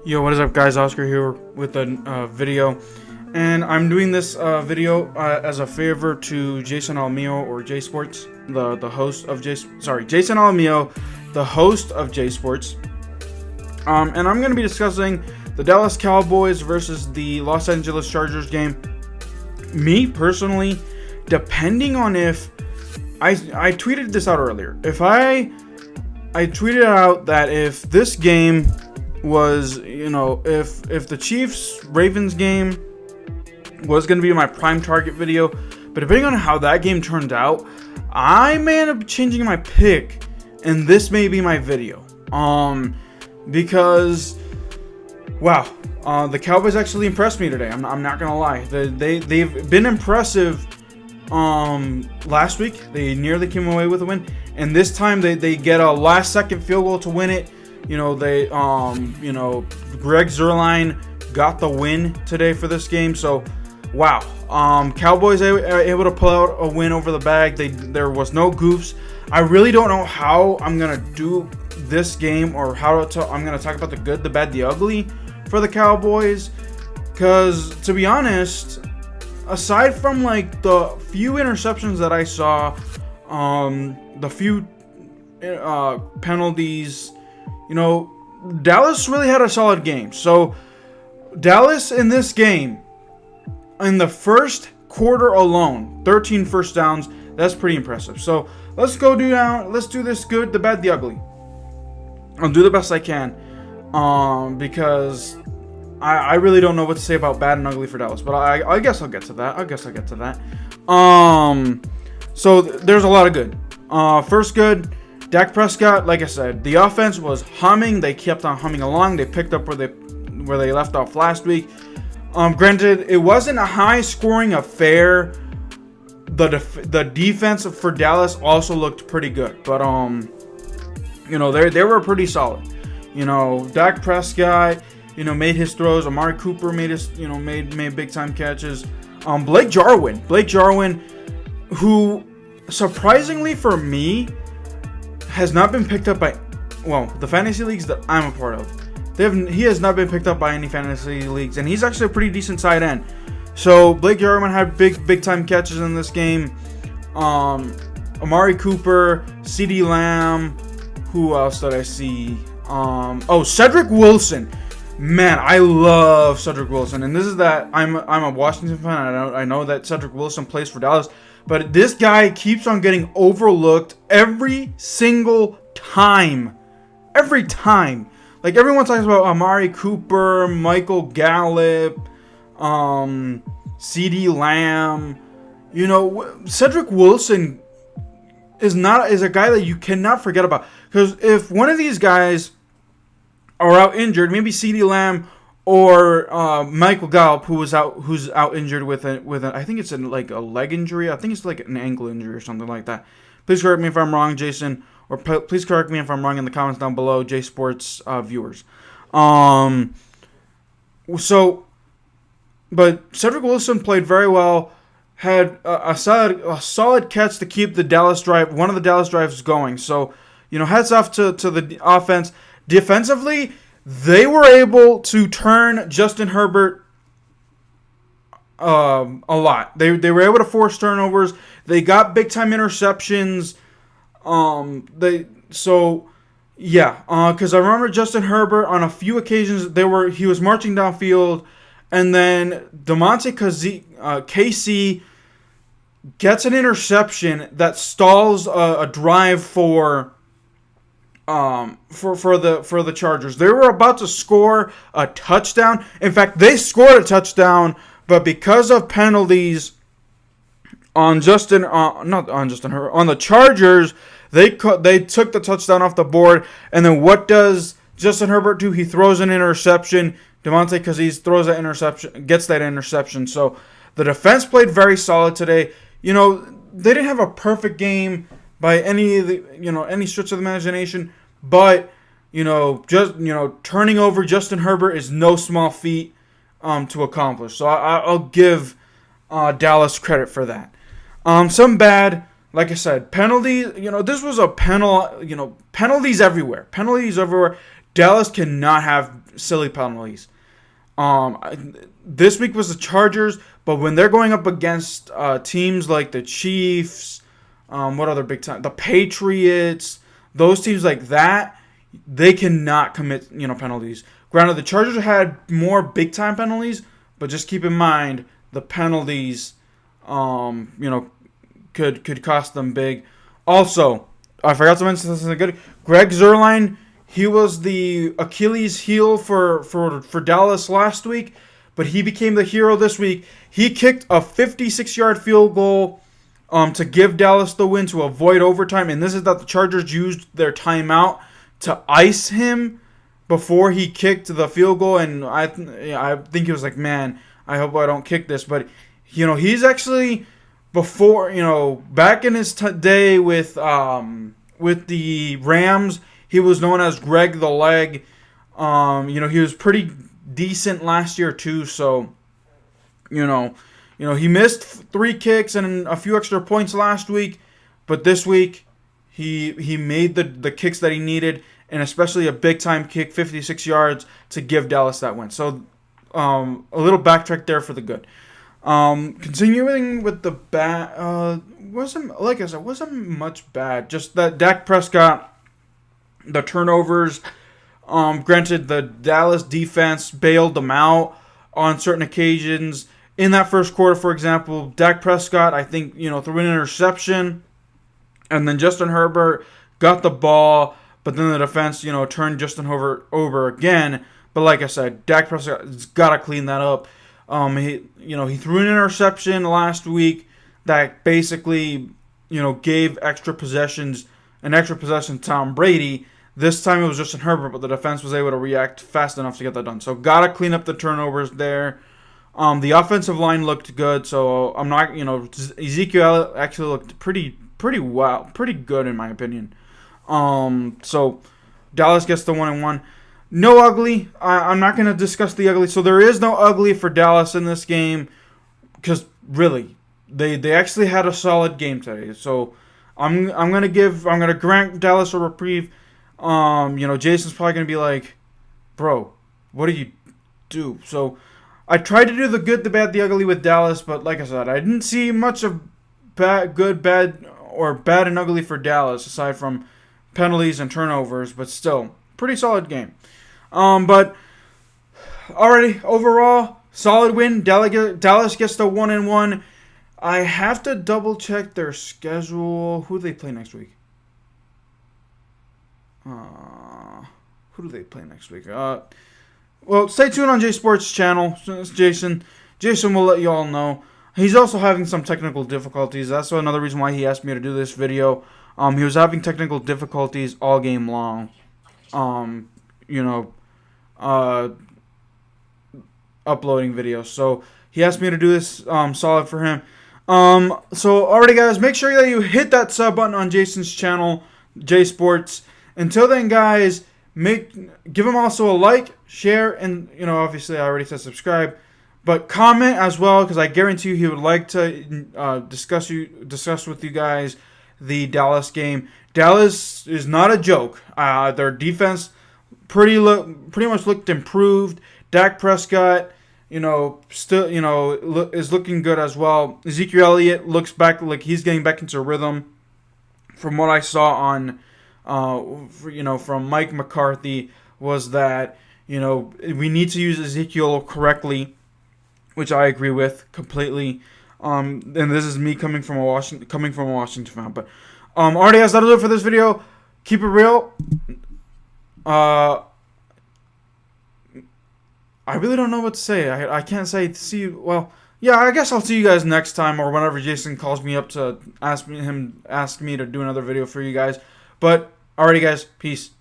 Yo, what is up, guys? Oscar here with a video, and I'm doing this video as a favor to Jason Almio or J Sports, the host of Jason Almio, the host of J Sports. And I'm going to be discussing the Dallas Cowboys versus the Los Angeles Chargers game. Me personally, depending on if I tweeted this out earlier, if I tweeted out that if this game was, if the Chiefs-Ravens game was going to be my prime target video, but depending on how that game turned out, I may end up changing my pick, and this may be my video. Because, wow, the Cowboys actually impressed me today. I'm not going to lie. They've been impressive last week. They nearly came away with a win, and this time they get a last-second field goal to win it. Greg Zuerlein got the win today for this game. So, wow. Cowboys are able to pull out a win over the bag. There was no goofs. I really don't know how I'm going to do this game, or I'm going to talk about the good, the bad, the ugly for the Cowboys. Because, to be honest, aside from like the few interceptions that I saw, the few penalties, Dallas really had a solid game. So, Dallas in this game, in the first quarter alone, 13 first downs. That's pretty impressive. So, let's do this good, the bad, the ugly. I'll do the best I can, because I really don't know what to say about bad and ugly for Dallas. But I guess I'll get to that. So, there's a lot of good. First good, Dak Prescott, like I said, the offense was humming. They kept on humming along. They picked up where they left off last week. Granted, it wasn't a high-scoring affair. The defense for Dallas also looked pretty good, but they were pretty solid. Dak Prescott, made his throws. Amari Cooper made big-time catches. Blake Jarwin, who surprisingly for me has not been picked up by, the fantasy leagues that I'm a part of. He has not been picked up by any fantasy leagues, and he's actually a pretty decent tight end. So Blake Jarwin had big time catches in this game. Amari Cooper, CeeDee Lamb. Who else did I see? Cedric Wilson. Man, I love Cedric Wilson, and this is that I'm a Washington fan. I know that Cedric Wilson plays for Dallas. But this guy keeps on getting overlooked every single time. Every time. Like, everyone talks about Amari Cooper, Michael Gallup, CeeDee Lamb. Cedric Wilson is a guy that you cannot forget about. Because if one of these guys are out injured, maybe CeeDee Lamb or Michael Gallup, who's out injured with I think it's like a leg injury. I think it's like an ankle injury or something like that. Please correct me if I'm wrong, Jason, or please correct me if I'm wrong in the comments down below, J Sports viewers. But Cedric Wilson played very well. Had a solid catch to keep one of the Dallas drives going. So, hats off to the offense. Defensively, they were able to turn Justin Herbert a lot. They were able to force turnovers. They got big time interceptions. Because I remember Justin Herbert on a few occasions he was marching downfield, and then KC gets an interception that stalls a drive for the Chargers. They were about to score a touchdown. In fact, they scored a touchdown, but because of penalties on the Chargers, they took the touchdown off the board. And then what does Justin Herbert do? He throws an interception. Damontae Kazee gets that interception. So the defense played very solid today. They didn't have a perfect game by any stretch of the imagination, but turning over Justin Herbert is no small feat to accomplish. So I'll give Dallas credit for that. Some bad, like I said, penalties. This was a penalties everywhere. Dallas cannot have silly penalties. This week was the Chargers, but when they're going up against teams like the Chiefs, what other big time? The Patriots, those teams like that, they cannot commit penalties. Granted, the Chargers had more big time penalties, but just keep in mind the penalties, could cost them big. Also, I forgot to mention this is good. Greg Zuerlein, he was the Achilles heel for Dallas last week, but he became the hero this week. He kicked a 56-yard field goal to give Dallas the win to avoid overtime, and this is that the Chargers used their timeout to ice him before he kicked the field goal, and I think he was like, man, I hope I don't kick this, but he's actually before back in his day with the Rams, he was known as Greg the Leg. He was pretty decent last year too, so he missed 3 kicks and a few extra points last week, but this week he made the kicks that he needed, and especially a big-time kick, 56 yards, to give Dallas that win. So a little backtrack there for the good. Continuing with the bad, wasn't much bad. Just that Dak Prescott, the turnovers. Granted, the Dallas defense bailed them out on certain occasions. In that first quarter, for example, Dak Prescott, I think, threw an interception, and then Justin Herbert got the ball, but then the defense, turned Justin Herbert over again. But like I said, Dak Prescott's got to clean that up. He threw an interception last week that basically, gave an extra possession to Tom Brady. This time it was Justin Herbert, but the defense was able to react fast enough to get that done. So gotta clean up the turnovers there. The offensive line looked good, so I'm not, Ezekiel actually looked pretty good in my opinion. So Dallas gets the 1-1. No ugly. I'm not going to discuss the ugly. So there is no ugly for Dallas in this game because really they actually had a solid game today. So I'm going to grant Dallas a reprieve. Jason's probably going to be like, bro, what do you do? So I tried to do the good, the bad, the ugly with Dallas, but like I said, I didn't see much of good, bad, or bad and ugly for Dallas aside from penalties and turnovers, but still pretty solid game. But already overall solid win. Dallas gets the 1-1. I have to double check their schedule. Who do they play next week? Who do they play next week? Well, stay tuned on J Sports channel. It's Jason. Jason will let you all know. He's also having some technical difficulties. That's another reason why he asked me to do this video. He was having technical difficulties all game long. Uploading videos. So he asked me to do this solid for him. So alrighty guys, make sure that you hit that sub button on Jason's channel, J Sports. Until then guys, give him also a like, share, and obviously I already said subscribe. But comment as well, because I guarantee you he would like to discuss with you guys the Dallas game. Dallas is not a joke. Their defense pretty much looked improved. Dak Prescott, still is looking good as well. Ezekiel Elliott looks back like he's getting back into rhythm. From what I saw on, from Mike McCarthy, was that we need to use Ezekiel correctly, which I agree with completely. And this is me coming from a Washington fan. But already guys, that'll do it for this video. Keep it real. I really don't know what to say. I can't say see you. Well, yeah, I guess I'll see you guys next time or whenever Jason calls me up to ask me to do another video for you guys. But alrighty guys, peace.